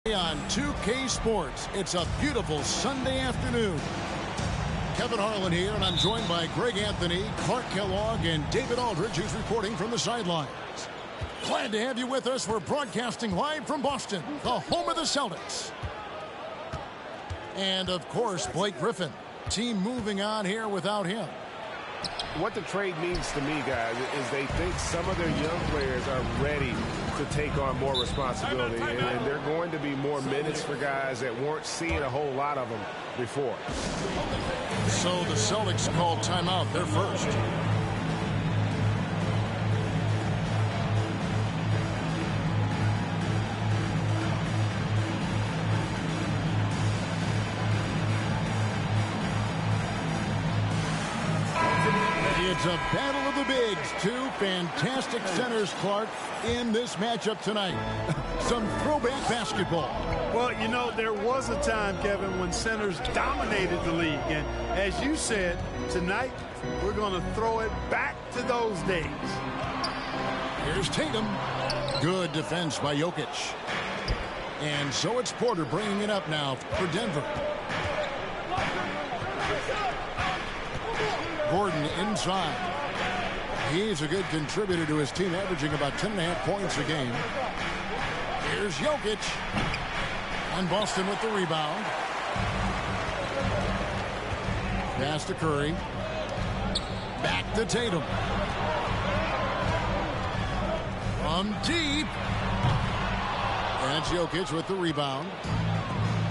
On 2K Sports, it's a beautiful Sunday afternoon. Kevin Harlan here, and I'm joined by Greg Anthony, Clark Kellogg, and David Aldridge, who's reporting from the sidelines. Glad to have you with us. We're broadcasting live from Boston, the home of the Celtics. And, of course, Blake Griffin. Team moving on here without him. What the trade means to me, guys, is they think some of their young players are ready to take on more responsibility, and they're going to be more minutes for guys that weren't seeing a whole lot of them before. So the Celtics called timeout. They're first. It's a battle of the bigs. Two fantastic centers, Clark, in this matchup tonight. Some throwback basketball. Well, you know, there was a time, Kevin, when centers dominated the league. And as you said, tonight we're going to throw it back to those days. Here's Tatum. Good defense by Jokic. And so it's Porter bringing it up now for Denver. Gordon inside. He's a good contributor to his team, averaging about 10.5 points a game. Here's Jokic. And Boston with the rebound. Pass to Curry. Back to Tatum. From deep. And it's Jokic with the rebound.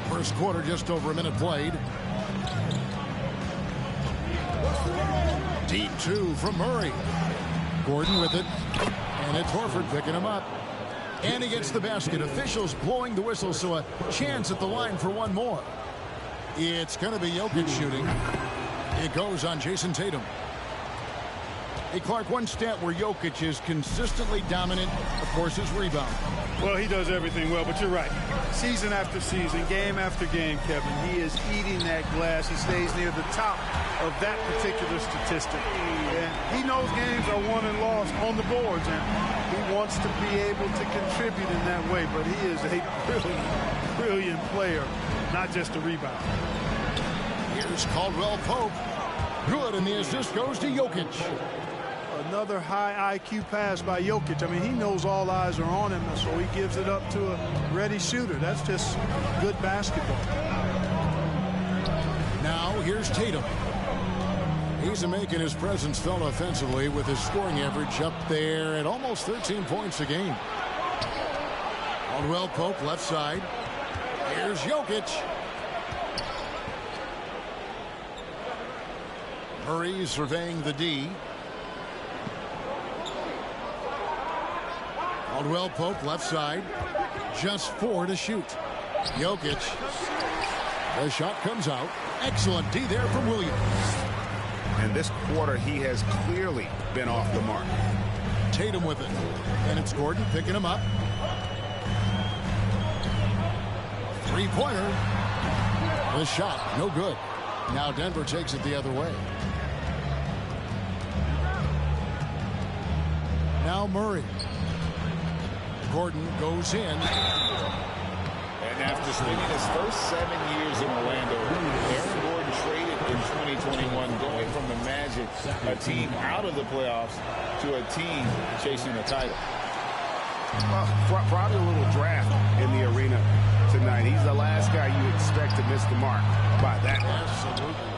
First quarter, just over a minute played. Deep two from Murray. Gordon with it. And it's Horford picking him up. And he gets the basket. Officials blowing the whistle, so a chance at the line for one more. It's going to be Jokic shooting. It goes on Jason Tatum. Hey, Clark, one stat where Jokic is consistently dominant, of course, is rebound. Well, he does everything well, but you're right. Season after season, game after game, Kevin, he is eating that glass. He stays near the top of that particular statistic. And he knows games are won and lost on the boards, and he wants to be able to contribute in that way, but he is a brilliant, brilliant player, not just a rebounder. Here's Caldwell Pope. Good, and the assist goes to Jokic. Another high IQ pass by Jokic. I mean, he knows all eyes are on him, so he gives it up to a ready shooter. That's just good basketball. Now, here's Tatum. He's making his presence felt offensively with his scoring average up there at almost 13 points a game. Caldwell Pope, left side. Here's Jokic. Murray surveying the D. Caldwell Pope, left side. Just 4 to shoot. Jokic. The shot comes out. Excellent D there from Williams. And this quarter, he has clearly been off the mark. Tatum with it. And it's Gordon picking him up. Three-pointer. The shot, no good. Now Denver takes it the other way. Now Murray. Gordon goes in. And after spending his first 7 years in Orlando, Aaron Gordon traded in 2021, going from the Magic, a team out of the playoffs, to a team chasing a title. Probably a little draft in the arena tonight. He's the last guy you expect to miss the mark by that much. Absolutely.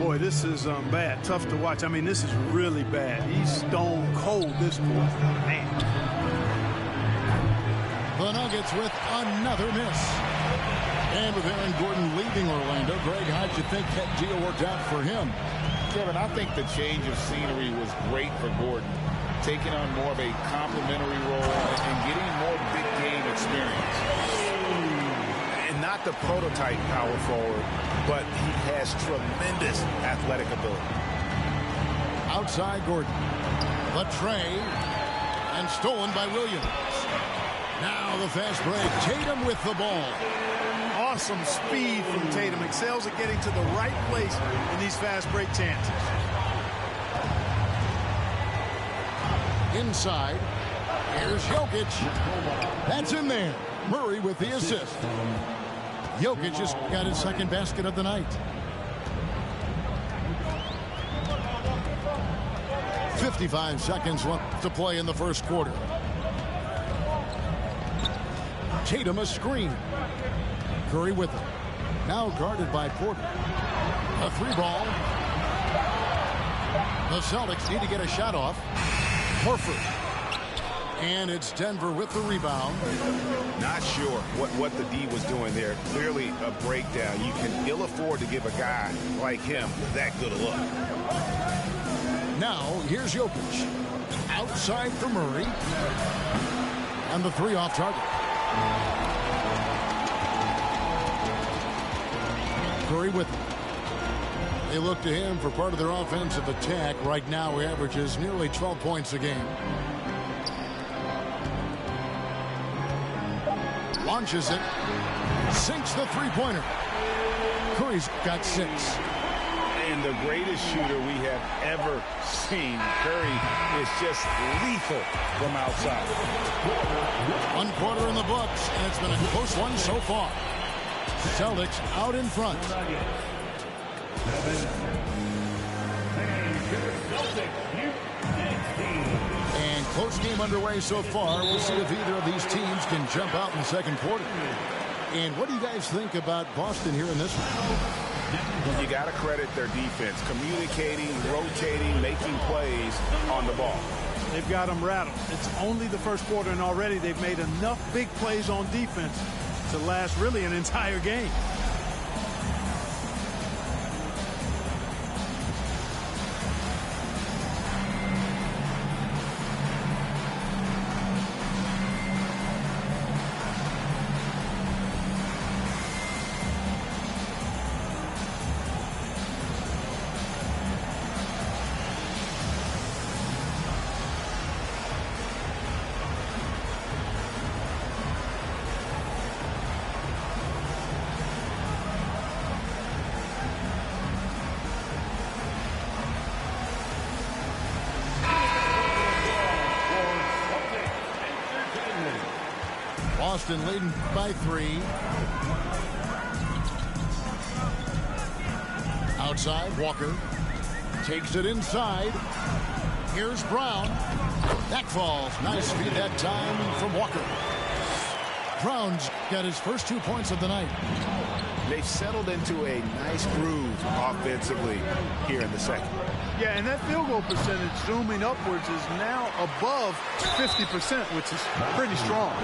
Boy, this is bad. Tough to watch. I mean, this is really bad. He's stone cold this quarter. Man. The Nuggets with another miss. And with Aaron Gordon leaving Orlando, Greg, how'd you think that deal worked out for him? Kevin, I think the change of scenery was great for Gordon, taking on more of a complimentary role and getting more big game experience. And not the prototype power forward, but he has tremendous athletic ability. Outside Gordon. The tray. And stolen by Williams. Now the fast break. Tatum with the ball. Awesome speed from Tatum. Excels at getting to the right place in these fast break chances. Inside. Here's Jokic. That's in there. Murray with the assist. Jokic just got his second basket of the night. 55 seconds left to play in the first quarter. Tatum a screen. Curry with it. Now guarded by Porter. A three ball. The Celtics need to get a shot off. Horford. And it's Denver with the rebound. Not sure what the D was doing there. Clearly a breakdown. You can ill afford to give a guy like him that good a look. Now here's Jokic. Outside for Murray. And the three off target. Curry with it. They look to him for part of their offensive attack. Right now he averages nearly 12 points a game. Launches it. Sinks the three-pointer. Curry's got 6. And the greatest shooter we have ever seen. Curry is just lethal from outside. 1 quarter in the books, and it's been a close one so far. Celtics out in front. And close game underway so far. We'll see if either of these teams can jump out in the second quarter. And what do you guys think about Boston here in this one? You got to credit their defense. Communicating, rotating, making plays on the ball. They've got them rattled. It's only the first quarter, and already they've made enough big plays on defense to last really an entire game. Boston leading by 3. Outside, Walker takes it inside. Here's Brown. That falls. Nice feed that time from Walker. Brown's got his first 2 points of the night. They've settled into a nice groove offensively here in the second. Yeah, and that field goal percentage zooming upwards is now above 50%, which is pretty strong.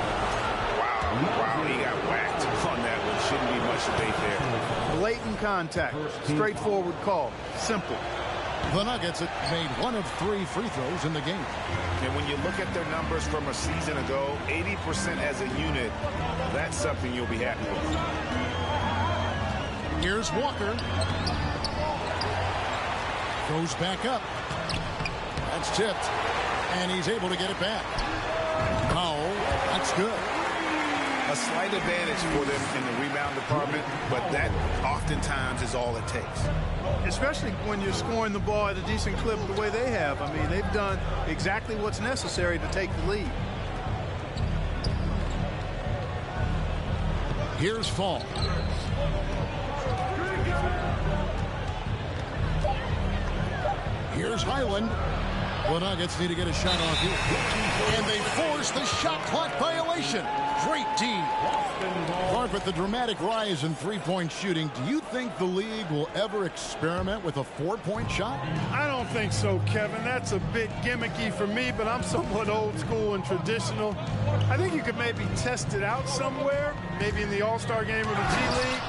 Wow, he got whacked on that one. Shouldn't be much debate there. Blatant contact. Straightforward call. Simple. The Nuggets have made 1 of 3 free throws in the game. And when you look at their numbers from a season ago, 80% as a unit, that's something you'll be happy with. Here's Walker. Goes back up. That's tipped. And he's able to get it back. Powell, that's good. A slight advantage for them in the rebound department, but that oftentimes is all it takes. Especially when you're scoring the ball at a decent clip the way they have. I mean, they've done exactly what's necessary to take the lead. Here's Fall. Here's Highland. The Nuggets need to get a shot off here. And they force the shot clock violation. Great D. Carpet, the dramatic rise in three-point shooting. Do you think the league will ever experiment with a 4-point shot? I don't think so, Kevin. That's a bit gimmicky for me, but I'm somewhat old school and traditional. I think you could maybe test it out somewhere, maybe in the All-Star game or the G League.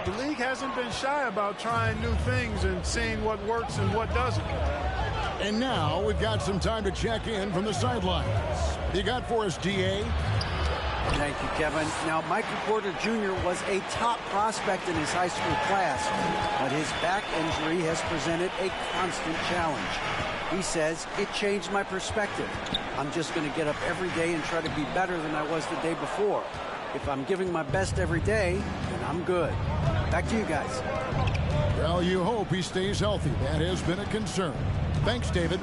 The league hasn't been shy about trying new things and seeing what works and what doesn't. And now we've got some time to check in from the sidelines. You got for us, DA? Thank you, Kevin. Now, Michael Porter Jr. was a top prospect in his high school class, but his back injury has presented a constant challenge. He says, it changed my perspective. I'm just going to get up every day and try to be better than I was the day before. If I'm giving my best every day, then I'm good. Back to you guys. Well, you hope he stays healthy. That has been a concern. Thanks, David.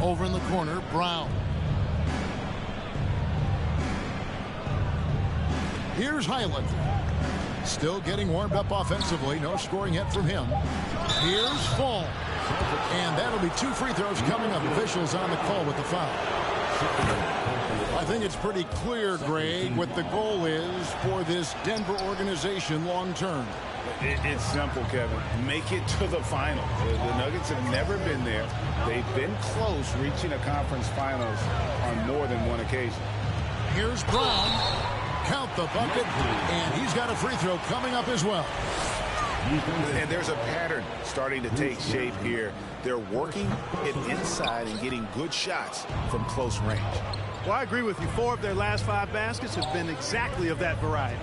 Over in the corner, Brown. Here's Highland. Still getting warmed up offensively. No scoring yet from him. Here's Fall. And that'll be 2 free throws coming up. Officials on the call with the foul. I think it's pretty clear, Greg, what the goal is for this Denver organization long term. It's simple, Kevin. Make it to the final. The Nuggets have never been there. They've been close reaching a conference finals on more than one occasion. Here's Brown. Count the bucket. And he's got a free throw coming up as well. And there's a pattern starting to take shape here. They're working it inside and getting good shots from close range. Well, I agree with you. 4 of their last 5 baskets have been exactly of that variety.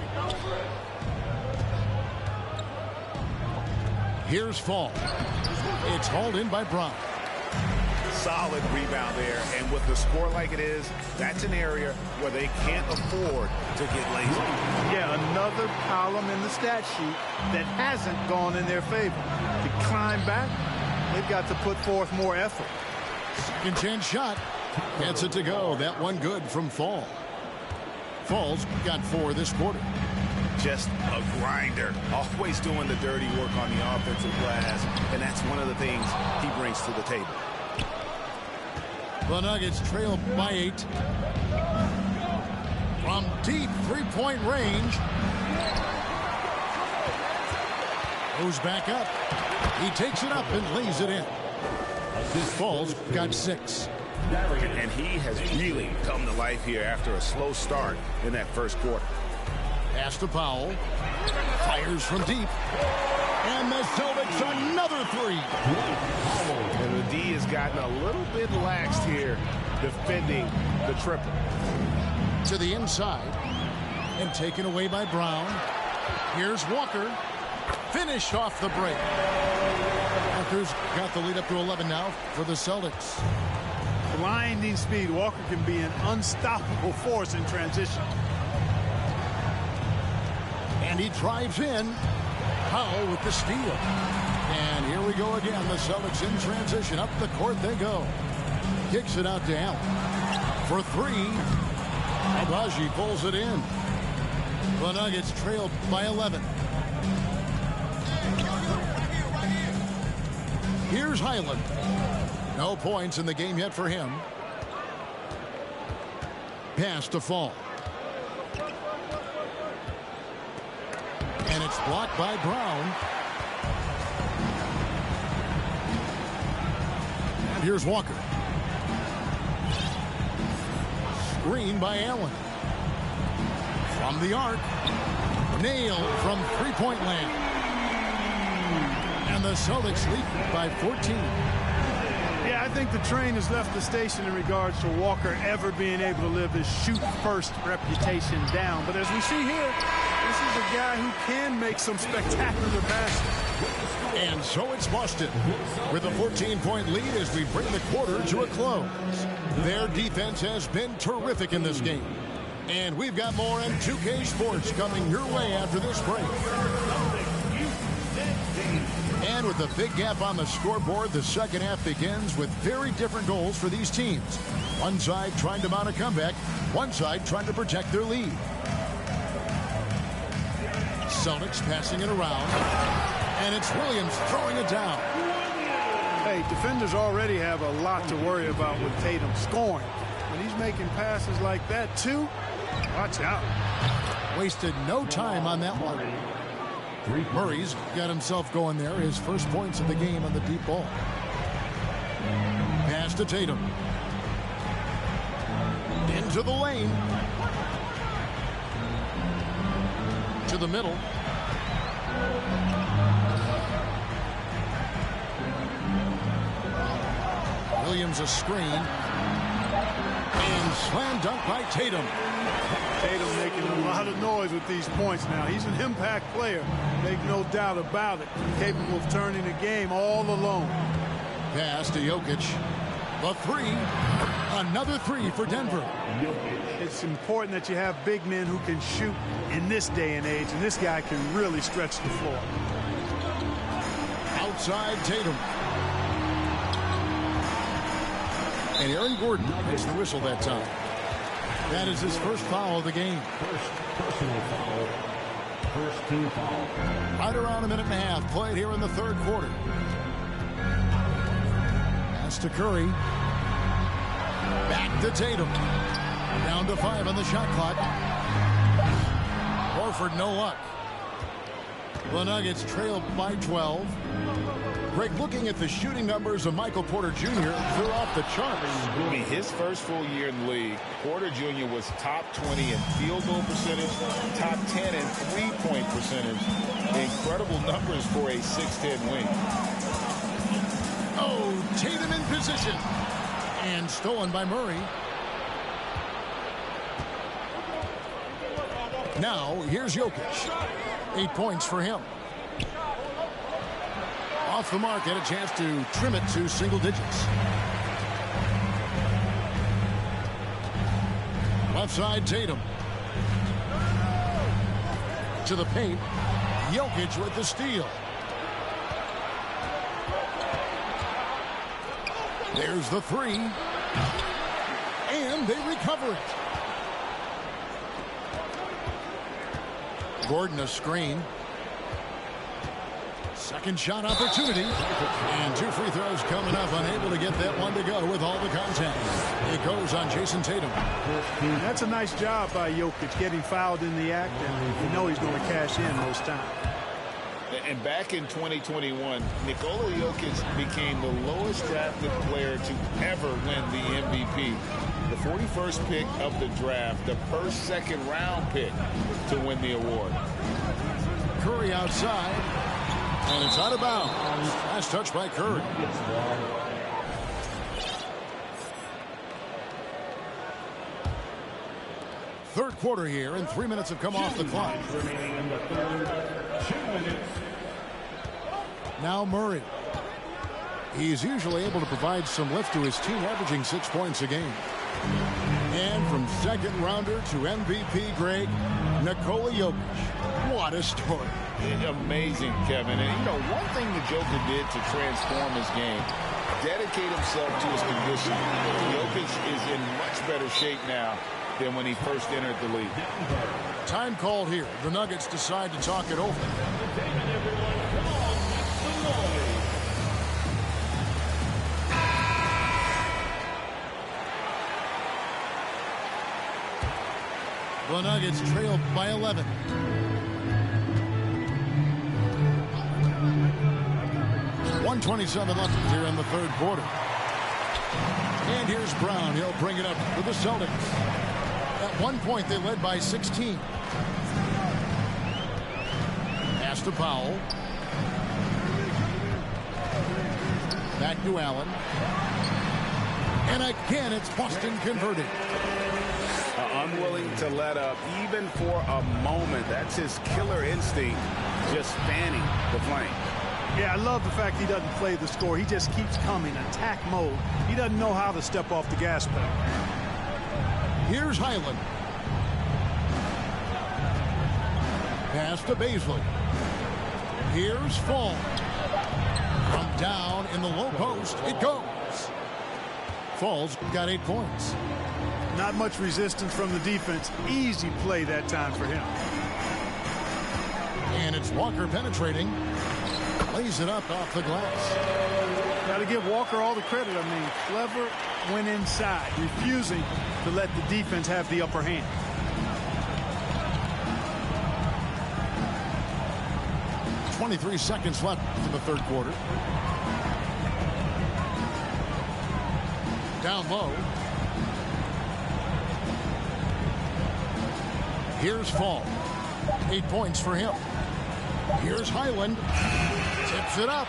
Here's Fall. It's hauled in by Brown. Solid rebound there, and with the score like it is, that's an area where they can't afford to get lazy. Yeah, another column in the stat sheet that hasn't gone in their favor. To climb back, they've got to put forth more effort. Second chance shot. Gets it to go. That one good from Fall. Fall's got 4 this quarter. Just a grinder, always doing the dirty work on the offensive glass, and that's one of the things he brings to the table. The Nuggets trail by 8. From deep 3-point range. Goes back up. He takes it up and lays it in. This Fall's got 6. And he has really come to life here after a slow start in that first quarter. Pass to Powell. Fires from deep. And the Celtics another 3. And the D has gotten a little bit laxed here defending the triple. To the inside. And taken away by Brown. Here's Walker. Finished off the break. Walker's got the lead up to 11 now for the Celtics. Blinding speed. Walker can be an unstoppable force in transition. And he drives in. Powell with the steal. And here we go again. The Celtics in transition. Up the court they go. Kicks it out to Allen. For 3. Abaji pulls it in. The Nuggets trail by 11. Here's Highland. No points in the game yet for him. Pass to Fall. And it's blocked by Brown. And here's Walker. Screen by Allen. From the arc. Nailed from 3-point land. And the Celtics lead by 14. Yeah, I think the train has left the station in regards to Walker ever being able to live his shoot-first reputation down. But as we see here, this is a guy who can make some spectacular passes. And so it's Boston with a 14-point lead as we bring the quarter to a close. Their defense has been terrific in this game. And we've got more in 2K Sports coming your way after this break. And with a big gap on the scoreboard, the second half begins with very different goals for these teams. One side trying to mount a comeback, one side trying to protect their lead. Celtics passing it around, and it's Williams throwing it down. Hey, defenders already have a lot to worry about with Tatum scoring. When he's making passes like that, too, watch out. Wasted no time on that one. Murray's got himself going there. His first points of the game on the deep ball. Pass to Tatum. Into the lane. To the middle. Williams a screen. And slam dunk by Tatum. Tatum making a lot of noise with these points now. He's an impact player, make no doubt about it. Capable of turning the game all alone. Pass to Jokic. The 3. Another 3 for Denver. It's important that you have big men who can shoot in this day and age, and this guy can really stretch the floor. Outside Tatum. And Aaron Gordon gets the whistle that time. That is his first foul of the game. First personal foul. First team foul. Right around a minute and a half played here in the third quarter. Pass to Curry. Back to Tatum. Down to 5 on the shot clock. Horford, no luck. The Nuggets trail by 12. Greg, looking at the shooting numbers of Michael Porter Jr., they're off the charts. I mean, his first full year in the league, Porter Jr. was top 20 in field goal percentage, top 10 in three-point percentage. Incredible numbers for a 6'10" wing. Oh, Tatum in position. And stolen by Murray. Now, here's Jokic. 8 points for him. Off the mark, had a chance to trim it to single digits. Left side, Tatum. To the paint. Jokic with the steal. There's the three. And they recover it. Gordon a screen. Second shot opportunity. And 2 free throws coming up. Unable to get that one to go with all the contact. It goes on Jason Tatum. That's a nice job by Jokic getting fouled in the act. And you know he's going to cash in most times. And back in 2021, Nikola Jokic became the lowest drafted player to ever win the MVP. The 41st pick of the draft, the first second-round pick to win the award. Curry outside. And it's out of bounds. Last touch by Curry. Third quarter here, and 3 minutes have come off the clock. Remaining in the third. 2 minutes. Now Murray. He's usually able to provide some lift to his team, averaging 6 points a game. And from second rounder to MVP, Greg, Nikola Jokic. What a story. Amazing, Kevin. And, you know, one thing the Joker did to transform his game, dedicate himself to his condition. Jokic is in much better shape now than when he first entered the league. Time called here. The Nuggets decide to talk it over. The Nuggets trail by 11. .127 left here in the third quarter. And here's Brown. He'll bring it up for the Celtics. At one point, they led by 16. Pass to Powell. Back to Allen. And again, it's Boston converted. Unwilling to let up even for a moment. That's his killer instinct, just fanning the flame. Yeah, I love the fact he doesn't play the score. He just keeps coming, attack mode. He doesn't know how to step off the gas pedal. Here's Highland. Pass to Baisley. Here's Fall. From down in the low post, it goes. Fall's got 8 points. Not much resistance from the defense. Easy play that time for him. And it's Walker penetrating. Lays it up off the glass. Got to give Walker all the credit. I mean, clever went inside, refusing to let the defense have the upper hand. .23 seconds left in the third quarter. Down low. Here's Fall. 8 points for him. Here's Highland. Tips it up.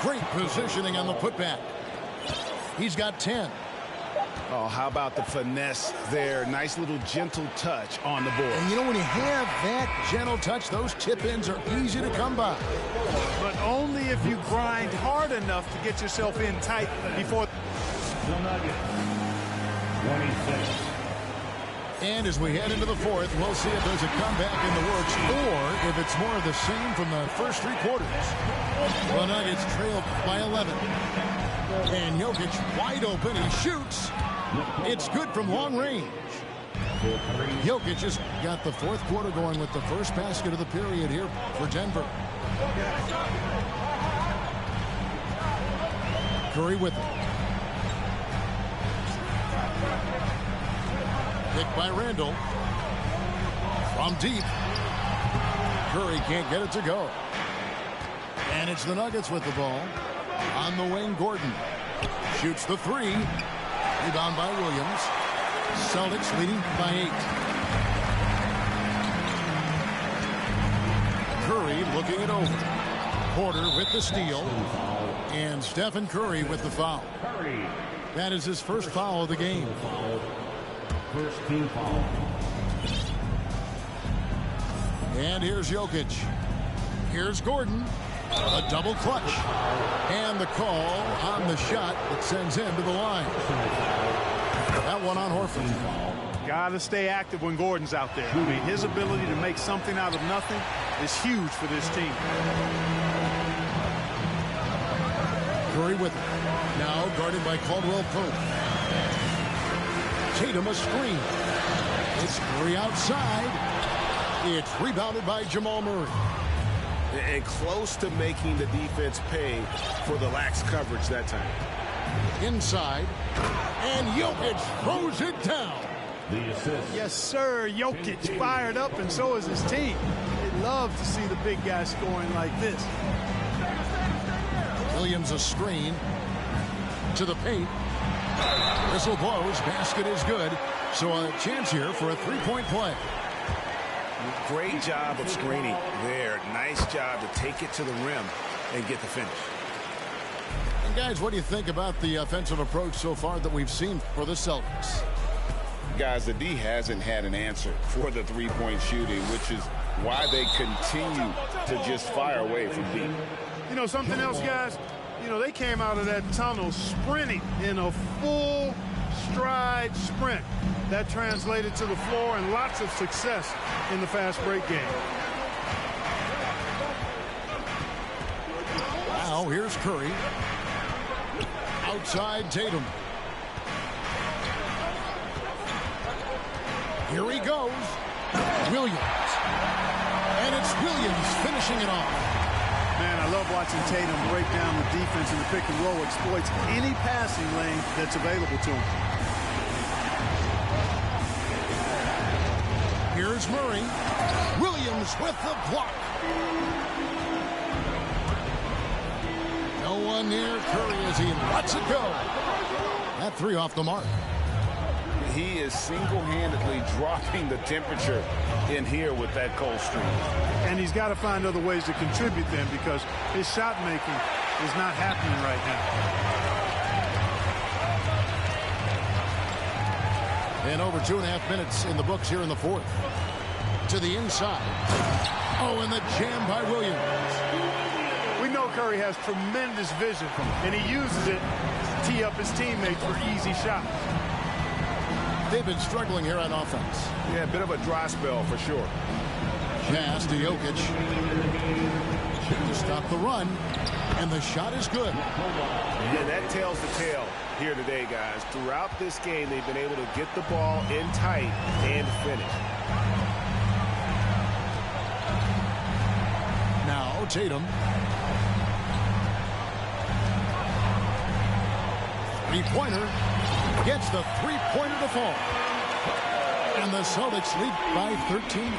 Great positioning on the putback. He's got 10. Oh, how about the finesse there? Nice little gentle touch on the board. And you know, when you have that gentle touch, those tip-ins are easy to come by. But only if you grind hard enough to get yourself in tight before. The Nuggets. 26. And as we head into the fourth, we'll see if there's a comeback in the works or if it's more of the same from the first 3 quarters. The Nuggets trail by 11. And Jokic wide open. He shoots. It's good from long range. Jokic has got the fourth quarter going with the first basket of the period here for Denver. Curry with it. Picked by Randall. From deep. Curry can't get it to go. And it's the Nuggets with the ball. On the wing, Gordon. Shoots the three. Rebound by Williams. Celtics leading by 8. Curry looking it over. Porter with the steal. And Stephen Curry with the foul. That is his first foul of the game. First team foul. And here's Jokic. Here's Gordon. A double clutch. And the call on the shot that sends him to the line. That one on Horford. Got to stay active when Gordon's out there. I mean, his ability to make something out of nothing is huge for this team. Curry with it. Now guarded by Caldwell Pope. Tatum a screen. It's Curry outside. It's rebounded by Jamal Murray. And close to making the defense pay for the lax coverage that time. Inside. And Jokic throws it down. The assist. Yes, sir. Jokic fired up, and so is his team. They love to see the big guy scoring like this. Williams a screen. To the paint. Whistle blows. Basket is good. So a chance here for a three-point play. Great job of screening there. Nice job to take it to the rim and get the finish. And guys, what do you think about the offensive approach so far that we've seen for the Celtics? Guys, the D hasn't had an answer for the three-point shooting, which is why they continue to just fire away from deep. You know, something else, guys? You know, they came out of that tunnel sprinting in a full stride sprint. That translated to the floor and lots of success in the fast break game. Now here's Curry. Outside Tatum. Here he goes. Williams. And it's Williams finishing it off. Man, I love watching Tatum break down the defense in the pick and roll, exploits any passing lane that's available to him. Here's Murray. Williams with the block. No one near Curry as he lets it go. That three off the mark. He is single-handedly dropping the temperature in here with that cold streak. And he's got to find other ways to contribute then, because his shot making is not happening right now. And over 2.5 minutes in the books here in the fourth. To the inside. Oh, and the jam by Williams. We know Curry has tremendous vision, and he uses it to tee up his teammates for easy shots. They've been struggling here on offense. Yeah, a bit of a dry spell for sure. Pass to Jokic. To stop the run. And the shot is good. And that tells the tale here today, guys. Throughout this game, they've been able to get the ball in tight and finish. Now Tatum. Three-pointer. Gets the three-pointer to fall. And the Celtics lead by 13.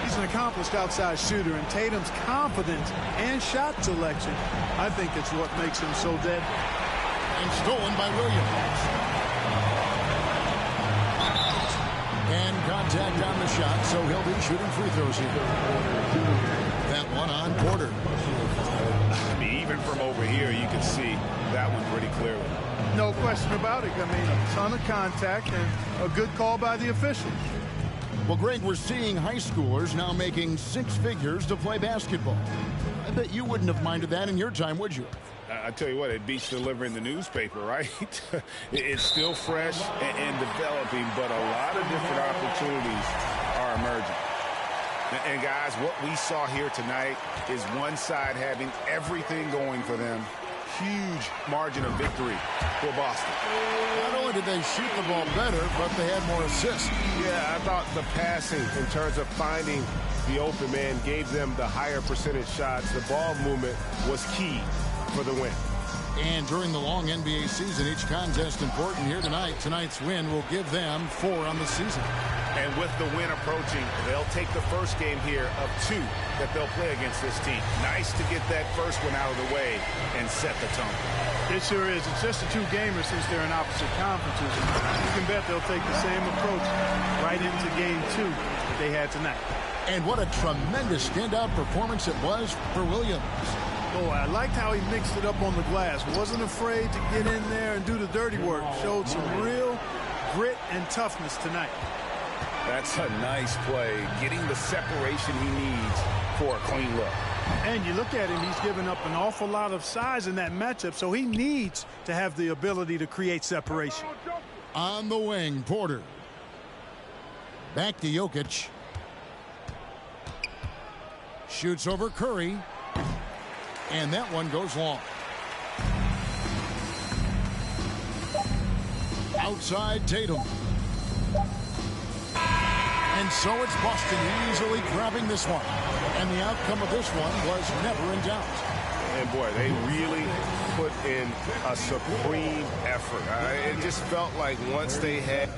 He's an accomplished outside shooter, and Tatum's confidence and shot selection, I think it's what makes him so deadly. And stolen by Williams. And contact on the shot, so he'll be shooting free throws here. That one on Porter. I mean, even from over here, you can see that one pretty clearly. No question about it. I mean, a ton of contact and a good call by the official. Well, Greg, we're seeing high schoolers now making six figures to play basketball. I bet you wouldn't have minded that in your time, would you? I tell you what, it beats delivering the newspaper, right? It's still fresh and developing, but a lot of different opportunities are emerging. And guys, what we saw here tonight is one side having everything going for them, huge margin of victory for Boston. Not only did they shoot the ball better, but they had more assists. Yeah, I thought the passing in terms of finding the open man gave them the higher percentage shots. The ball movement was key for the win. And during the long NBA season, each contest important here tonight. Tonight's win will give them 4 on the season. And with the win approaching, they'll take the first game here of 2 that they'll play against this team. Nice to get that first one out of the way and set the tone. It sure is. It's just a 2-gamer since they're in opposite conferences. You can bet they'll take the same approach right into game 2 that they had tonight. And what a tremendous standout performance it was for Williams. Oh, I liked how he mixed it up on the glass. Wasn't afraid to get in there and do the dirty work. Showed some real grit and toughness tonight. That's a nice play, getting the separation he needs for a clean look. And you look at him, he's given up an awful lot of size in that matchup, so he needs to have the ability to create separation. On the wing, Porter. Back to Jokic. Shoots over Curry. And that one goes long. Outside Tatum. And so it's Boston easily grabbing this one. And the outcome of this one was never in doubt. And boy, they really put in a supreme effort. It just felt like once they had